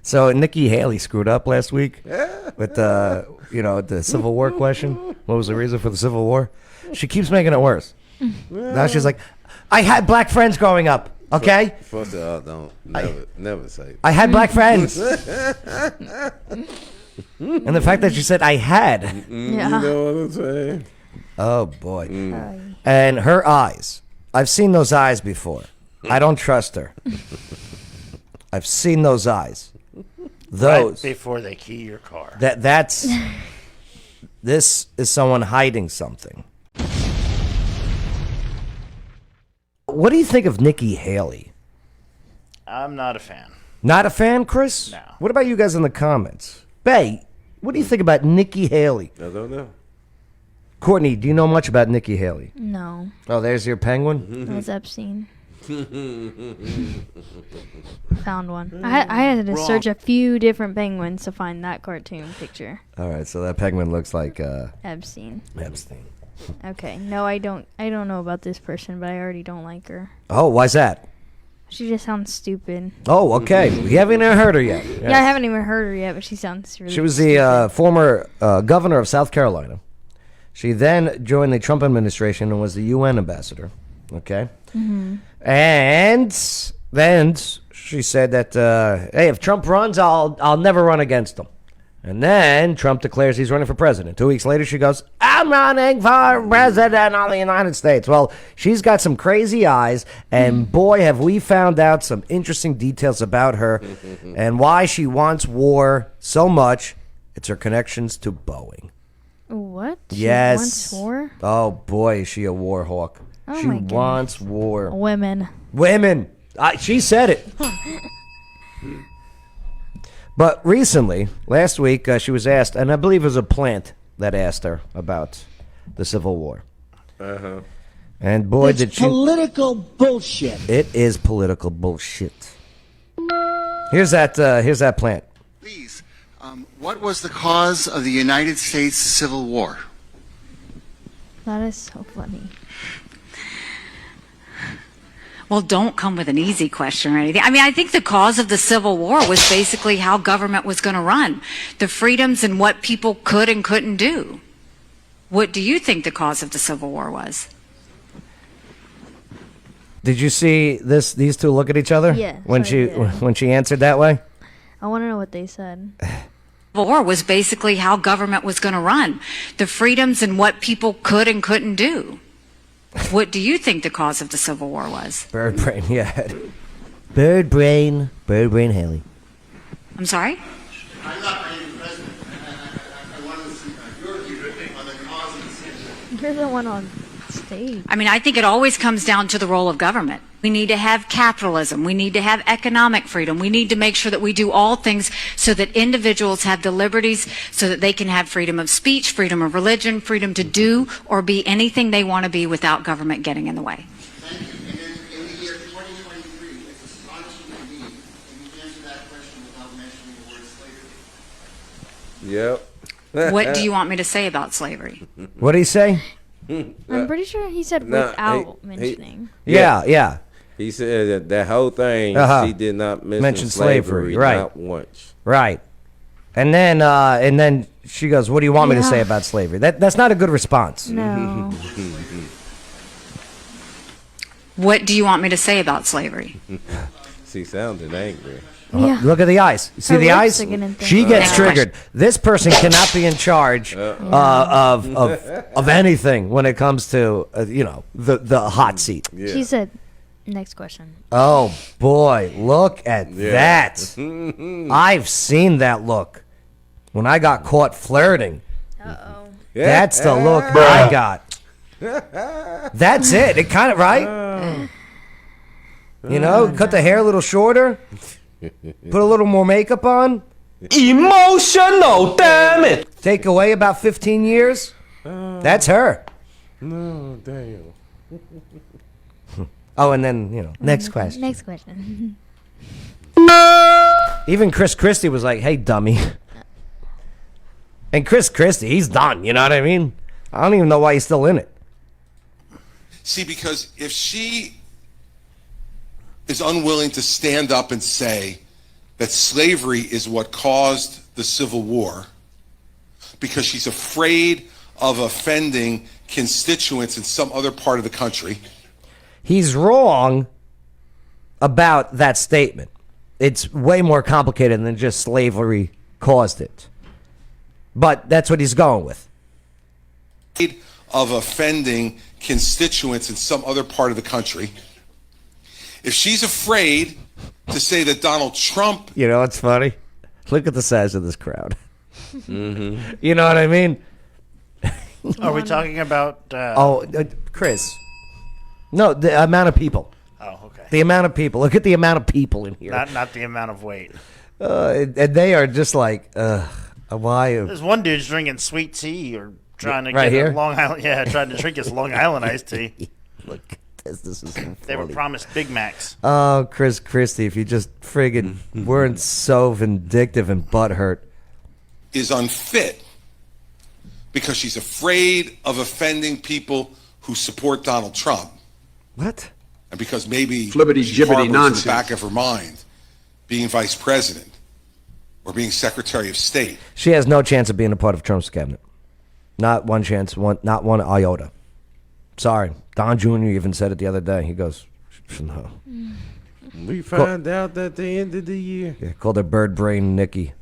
So Nikki Haley screwed up last week with the Civil War question. What was the reason for the Civil War? She keeps making it worse. Now she's like, I had black friends growing up. Okay. First of all, don't never say. I had black friends. And the fact that she said I had. You know what I'm saying? Oh boy. And her eyes. I've seen those eyes before. I don't trust her. I've seen those eyes. Those right before they key your car. That's this is someone hiding something. What do you think of Nikki Haley? I'm not a fan. Not a fan, Chris? No. What about you guys in the comments? Bay, what do you think about Nikki Haley? I don't know. Courtney, do you know much about Nikki Haley? No. Oh, there's your penguin? That's Epstein. Found one. I had to search a few different penguins to find that cartoon picture. All right, so that penguin looks like Epstein. Epstein. Okay. No, I don't know about this person, but I already don't like her. Oh, why's that? She just sounds stupid. Oh, okay. We haven't even heard her yet. Yes. Yeah, I haven't even heard her yet, but she sounds really She was stupid. the former governor of South Carolina. She then joined the Trump administration and was the UN ambassador. Okay? Mm-hmm. And then she said that, hey, if Trump runs, I'll never run against him. And then Trump declares he's running for president. 2 weeks later, she goes, I'm running for president of the United States. Well, she's got some crazy eyes, and boy, have we found out some interesting details about her and why she wants war so much. It's her connections to Boeing. What? Yes. She wants war? Oh, boy, is she a war hawk. Oh, she my goodness. wants war. Women. Women. She said it. But recently, last week, she was asked, and I believe it was a plant that asked her about the Civil War. Uh-huh. And boy, It's did she... political bullshit. It is political bullshit. Here's that plant. Please, what was the cause of the United States Civil War? That is so funny. Well, don't come with an easy question or anything. I mean, I think the cause of the Civil War was basically how government was going to run, the freedoms and what people could and couldn't do. What do you think the cause of the Civil War was? Did you see these two look at each other? Yes, When I she did. when she answered that way? I want to know what they said. Civil War was basically how government was going to run, the freedoms and what people could and couldn't do. What do you think the cause of the Civil War was? Bird brain, yeah. Bird brain Haley. I'm sorry? I'm not running for president. I want to see your view on the cause of the Civil War. You're the one on stage. I mean, I think it always comes down to the role of government. We need to have capitalism. We need to have economic freedom. We need to make sure that we do all things so that individuals have the liberties so that they can have freedom of speech, freedom of religion, freedom to do or be anything they want to be without government getting in the way. Thank you. And in the year 2023, it's astonishing to me that you answer that question without mentioning the word slavery. Yep. What do you want me to say about slavery? What did he say? I'm pretty sure he said Nah, without he- mentioning. Yeah. He said that whole thing, Uh-huh. she did not mention Mention slavery, right. not once. Right. And then she goes, what do you want me to say about slavery? That's not a good response. No. What do you want me to say about slavery? She sounded angry. Yeah. Look at the eyes. You see Her the lips eyes? are getting thin. She gets Next triggered. This person cannot be in charge of anything when it comes to the hot seat. Yeah. She said, next question. Oh boy, look at Yeah. that. I've seen that look when I got caught flirting. Uh-oh. That's the look I got. That's it. It kind of, right? Cut the hair a little shorter. Put a little more makeup on. Emotional, damn it! Take away about 15 years. That's her. No, damn. Oh, and then, next question. Next question. Even Chris Christie was like, hey, dummy. And Chris Christie, he's done. You know what I mean? I don't even know why he's still in it. See, because if she is unwilling to stand up and say, that slavery is what caused the Civil War because she's afraid of offending constituents in some other part of the country. He's wrong about that statement. It's way more complicated than just slavery caused it. But that's what he's going with. Of offending constituents in some other part of the country. If she's afraid to say that Donald Trump... You know what's funny? Look at the size of this crowd. You know what I mean? Are we talking about? Chris. No, the amount of people. Oh, okay. The amount of people. Look at the amount of people in here. Not the amount of weight. And they are just like, why? There's one dude's drinking sweet tea or trying to Right get here? a Long Island. Yeah, trying to drink his Long Island iced tea. Look at this. This is so They were funny. promised Big Macs. Oh, Chris Christie, if you just friggin' weren't so vindictive and butthurt. is unfit because she's afraid of offending people who support Donald Trump. What? And because maybe Flippity she jibbity harbors in nonsense. the back of her mind being vice president or being secretary of state. She has no chance of being a part of Trump's cabinet. Not one chance, not one iota. Sorry. Don Jr. even said it the other day. He goes, no. We find out at the end of the year. Yeah, called her bird brain Nikki.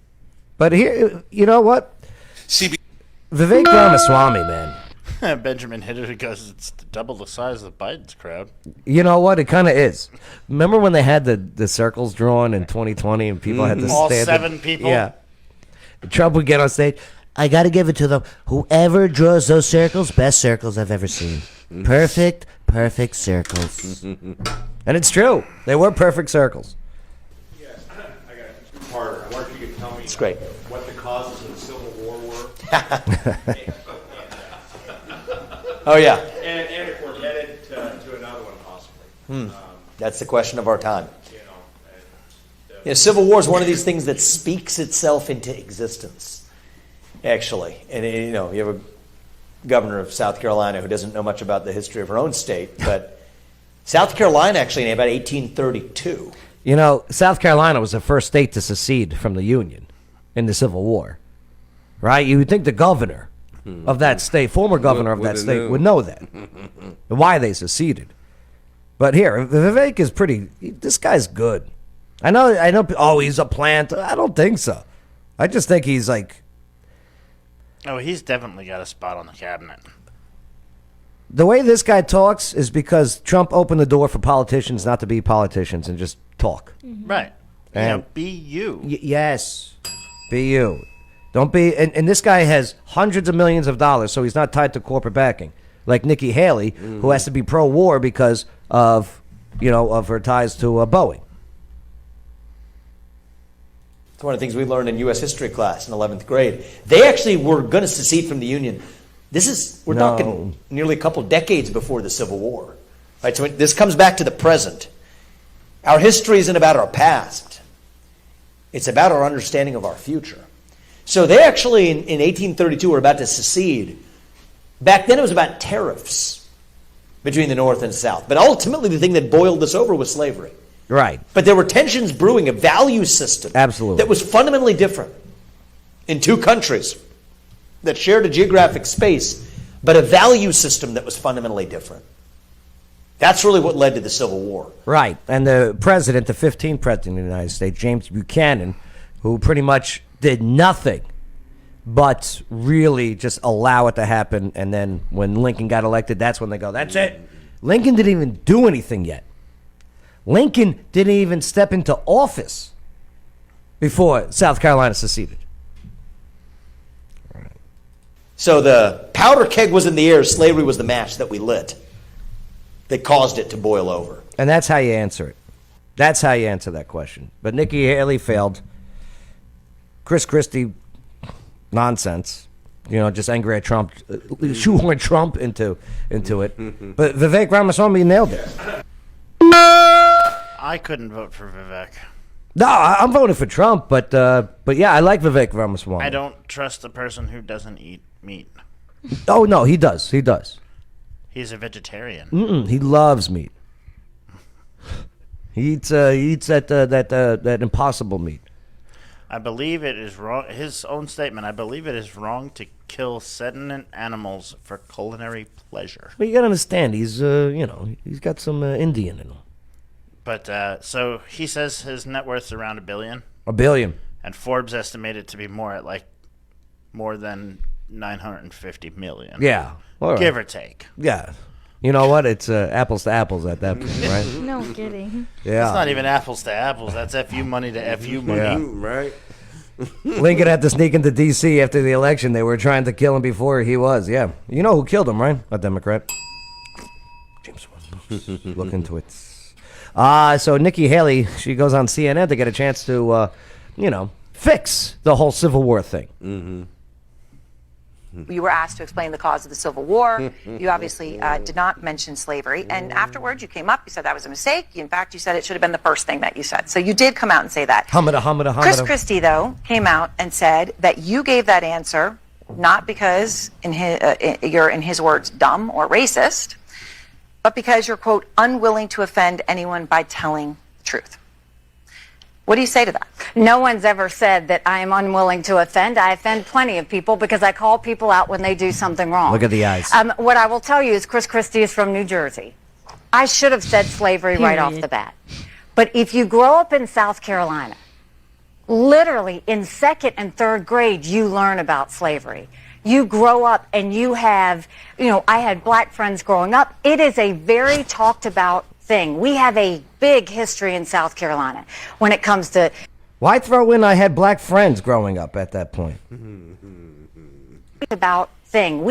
But here, you know what? See, Vivek Ramaswamy, man. Benjamin hit it because it's double the size of Biden's crowd. You know what? It kind of is. Remember when they had the circles drawn in 2020 and people had to All stand 7 people? Yeah. Trump would get on stage. I got to give it to them. Whoever draws those circles, best circles I've ever seen. Perfect circles. And it's true. They were perfect circles. Yes, I got a two-parter. I wonder if you could tell me It's great. what the causes of the Civil War were. Oh, yeah. And if we're headed to another one, possibly. That's the question of our time. You know, You know, Civil War is one of these things that speaks itself into existence, actually. And, you know, you have a governor of South Carolina who doesn't know much about the history of her own state, but South Carolina actually in about 1832. You know, South Carolina was the first state to secede from the Union in the Civil War. Right? You would think the governor of that state, former governor of that state, would know that. Why they seceded. But here, Vivek is pretty, this guy's good. I know, oh, he's a plant. I don't think so. I just think he's like, Oh, he's definitely got a spot on the cabinet. the way this guy talks is because Trump opened the door for politicians not to be politicians and just talk. Right. And- Be you. Yes. Be you. Don't be, and this guy has hundreds of millions of dollars, so he's not tied to corporate backing. Like Nikki Haley, who has to be pro-war because of, of her ties to Boeing. It's one of the things we learned in U.S. history class in 11th grade. They actually were going to secede from the Union. We're talking nearly a couple decades before the Civil War. Right, so this comes back to the present. Our history isn't about our past. It's about our understanding of our future. So they actually, in 1832, were about to secede. Back then, it was about tariffs between the North and South. But ultimately, the thing that boiled this over was slavery. Right. But there were tensions brewing, a value system Absolutely. that was fundamentally different in two countries that shared a geographic space, but a value system that was fundamentally different. That's really what led to the Civil War. Right. And the president, the 15th president of the United States, James Buchanan, who pretty much did nothing but really just allow it to happen. And then when Lincoln got elected, that's when they go, that's it. Lincoln didn't even do anything yet. Lincoln didn't even step into office before South Carolina seceded. So the powder keg was in the air, slavery was the match that we lit that caused it to boil over. And that's how you answer it. That's how you answer that question. But Nikki Haley failed. Chris Christie, nonsense. Just angry at Trump, shoehorn Trump into it. But Vivek Ramaswamy nailed it. I couldn't vote for Vivek. No, I'm voting for Trump, but yeah, I like Vivek Ramaswamy. I don't trust a person who doesn't eat meat. Oh no, he does. He does. He's a vegetarian. He loves meat. He eats that impossible meat. I believe it is wrong. His own statement. I believe it is wrong to kill sentient animals for culinary pleasure. Well, you gotta understand, he's he's got some Indian in him. But so he says his net worth's around $1 billion. $1 billion. And Forbes estimated to be more than 950 million. Yeah, all right. Give or take. Yeah. You know what? It's apples to apples at that point, right? No kidding. Yeah. It's not even apples to apples. That's FU money to FU money. Yeah. Right. Lincoln had to sneak into D.C. after the election. They were trying to kill him before he was. Yeah. You know who killed him, right? A Democrat. James Woods. Look into it. So Nikki Haley, she goes on CNN to get a chance to, fix the whole Civil War thing. Mm-hmm. You were asked to explain the cause of the Civil War. You obviously did not mention slavery. And afterwards, you came up, you said that was a mistake. In fact, you said it should have been the first thing that you said. So you did come out and say that. Humada. Chris Christie, though, came out and said that you gave that answer not because you're, in his words, dumb or racist, but because you're, quote, unwilling to offend anyone by telling the truth. What do you say to that? No one's ever said that I am unwilling to offend. I offend plenty of people because I call people out when they do something wrong. Look at the eyes. What I will tell you is Chris Christie is from New Jersey. I should have said slavery right off the bat. But if you grow up in South Carolina, literally in second and third grade, you learn about slavery. You grow up and you have, I had black friends growing up. It is a very talked about thing. We have a big history in South Carolina when it comes to... Why throw in I had black friends growing up at that point? We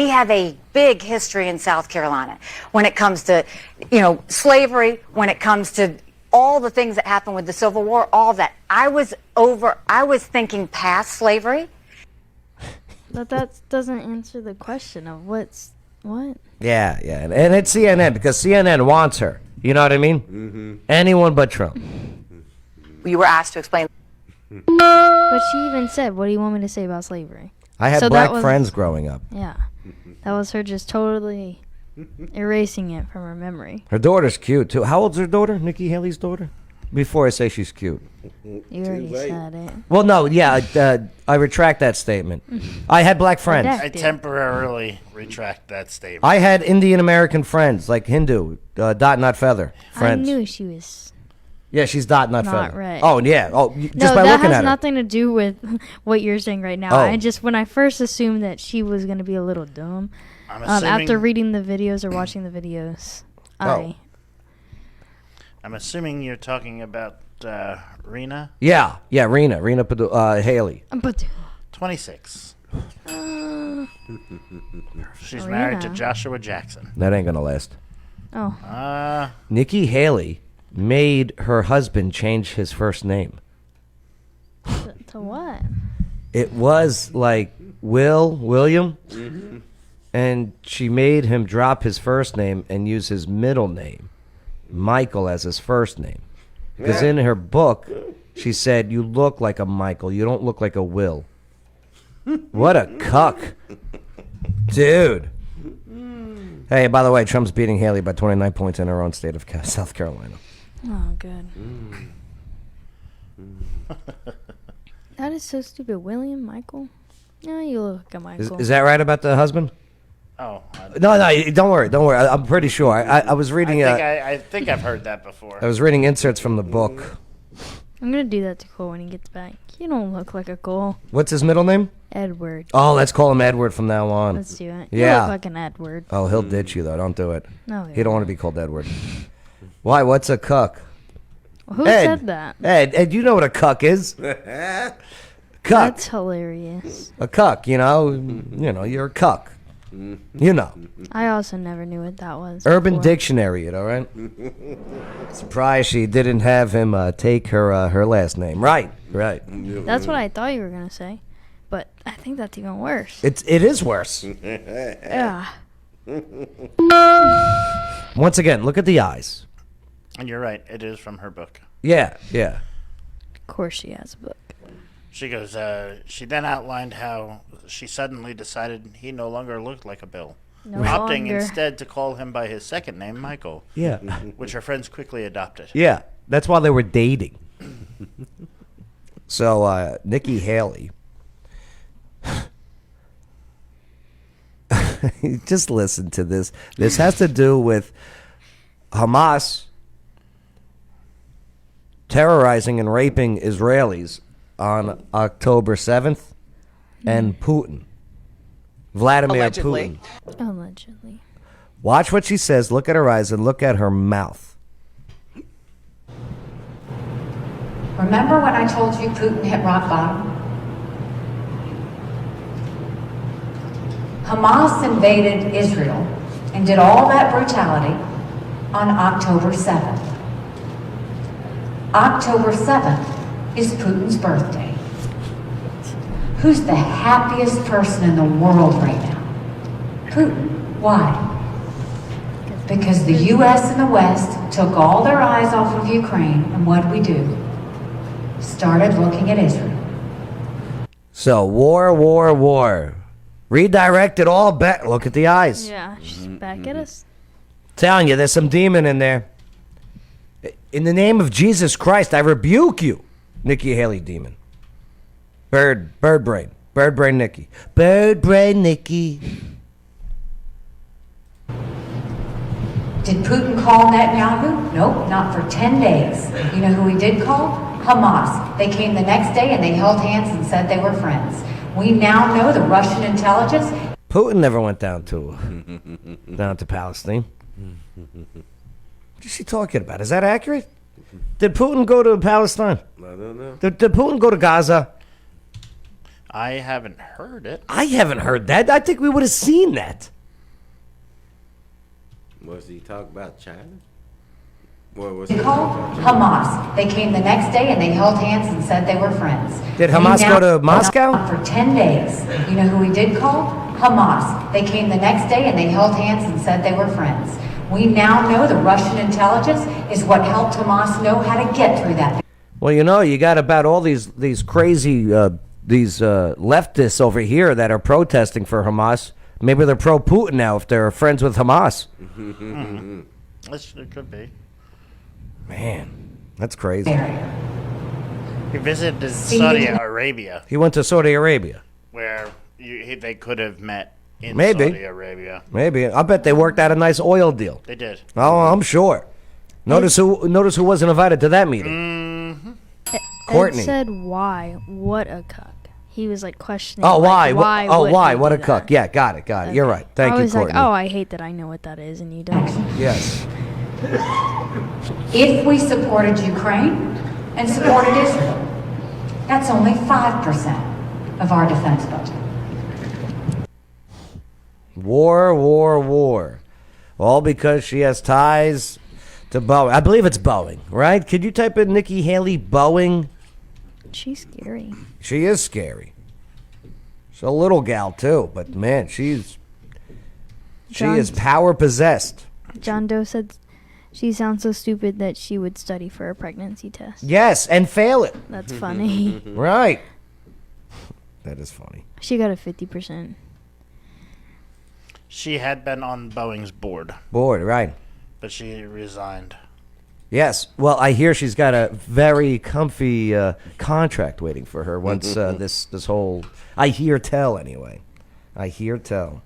have a big history in South Carolina when it comes to, slavery, when it comes to all the things that happened with the Civil War, all of that. I was thinking past slavery. But that doesn't answer the question of what? Yeah. And it's CNN because CNN wants her. You know what I mean? Mm-hmm. Anyone but Trump. You were asked to explain. But she even said, what do you want me to say about slavery? I had black friends growing up. Yeah. That was her just totally erasing it from her memory. Her daughter's cute, too. How old's her daughter? Nikki Haley's daughter? Before I say she's cute. You already said it. Well, no, yeah, I retract that statement. I had black friends. I temporarily retract that statement. I had Indian American friends, like Hindu, dot, not feather friends. I knew she was... Yeah, she's dot, not feather. Right. Oh, yeah. Oh, just no, by looking at her. that has nothing to do with what you're saying right now. Oh. When I first assumed that she was going to be a little dumb, after reading the videos or watching the videos, I'm assuming you're talking about Rena? Yeah, Rena Haley. 26. She's married to Joshua Jackson. That ain't going to last. Oh. Nikki Haley made her husband change his first name. To what? It was like William, and she made him drop his first name and use his middle name, Michael, as his first name. Because in her book, she said, you look like a Michael, you don't look like a Will. What a cuck. Dude. Hey, by the way, Trump's beating Haley by 29 points in her own state of South Carolina. Oh, good. That is so stupid. William, Michael? No, you look like a Michael. Is that right about the husband? Oh. No, don't worry. I'm pretty sure. I was reading... I think I've heard that before. I was reading inserts from the book. I'm going to do that to Cole when he gets back. You don't look like a Cole. What's his middle name? Edward. Oh, let's call him Edward from now on. Let's do it. Yeah. You look like an Edward. Oh, he'll ditch you, though. Don't do it. No, he don't want to be called Edward. Why? What's a cuck? Who said that? Ed, you know what a cuck is. Cuck. That's hilarious. A cuck, you're a cuck. You know. I also never knew what that was. Urban before. Dictionary, all right? Surprised she didn't have him take her last name. Right. That's what I thought you were going to say. But I think that's even worse. It is worse. Yeah. Once again, look at the eyes. And you're right. It is from her book. Yeah. Of course she has a book. She goes, she then outlined how she suddenly decided he no longer looked like a Bill. No opting longer. instead to call him by his second name, Michael. Yeah. Which her friends quickly adopted. Yeah, that's why they were dating. So, Nikki Haley. Just listen to this. This has to do with Hamas terrorizing and raping Israelis on October 7th and Putin. Vladimir Allegedly. Putin. Allegedly. Watch what she says. Look at her eyes and look at her mouth. Remember when I told you Putin hit rock bottom? Hamas invaded Israel and did all that brutality on October 7th. October 7th is Putin's birthday. Who's the happiest person in the world right now? Putin. Why? Because the U.S. and the West took all their eyes off of Ukraine, and what did we do? Started looking at Israel. So, war. Redirected all back. Look at the eyes. Yeah, she's back at us. Telling you, there's some demon in there. In the name of Jesus Christ, I rebuke you, Nikki Haley demon. Bird brain Nikki. Bird brain Nikki. Did Putin call Netanyahu? Nope, not for 10 days. You know who he did call? Hamas. They came the next day and they held hands and said they were friends. We now know the Russian intelligence. Putin never went down to Palestine. What is she talking about? Is that accurate? Did Putin go to Palestine? I don't know. Did Putin go to Gaza? I haven't heard it. I haven't heard that. I think we would have seen that. Was he talking about China? What was They called Hamas. They came the next day and they held hands and said they were friends. Did Hamas go to Moscow? For 10 days. You know who he did call? Hamas. They came the next day and they held hands and said they were friends. We now know the Russian intelligence is what helped Hamas know how to get through that. Well, you know, you got about all these crazy leftists over here that are protesting for Hamas. Maybe they're pro-Putin now if they're friends with Hamas. It could be. Man, that's crazy. He visited Saudi Arabia, He went to Saudi Arabia. where they could have met in Maybe. Saudi Arabia. Maybe. I bet they worked out a nice oil deal. They did. Oh, I'm sure. Notice who wasn't invited to that meeting. Courtney. Ed said why? What a cuck. He was like questioning. Oh, why? Why? Why? would What he a do cuck. that? Yeah, got it. You're right. Thank I you, was Courtney. like, oh, I hate that I know what that is and you don't. Yes. If we supported Ukraine and supported Israel, that's only 5% of our defense budget. War. All because she has ties to Boeing. I believe it's Boeing, right? Could you type in Nikki Haley Boeing? She's scary. She is scary. She's a little gal too, but man, she is power possessed. John Doe said she sounds so stupid that she would study for a pregnancy test. Yes, and fail it. That's funny. Right. That is funny. She got a 50%. She had been on Boeing's board, Right. but she resigned. Yes. Well, I hear she's got a very comfy contract waiting for her once this whole. I hear tell anyway. I hear tell.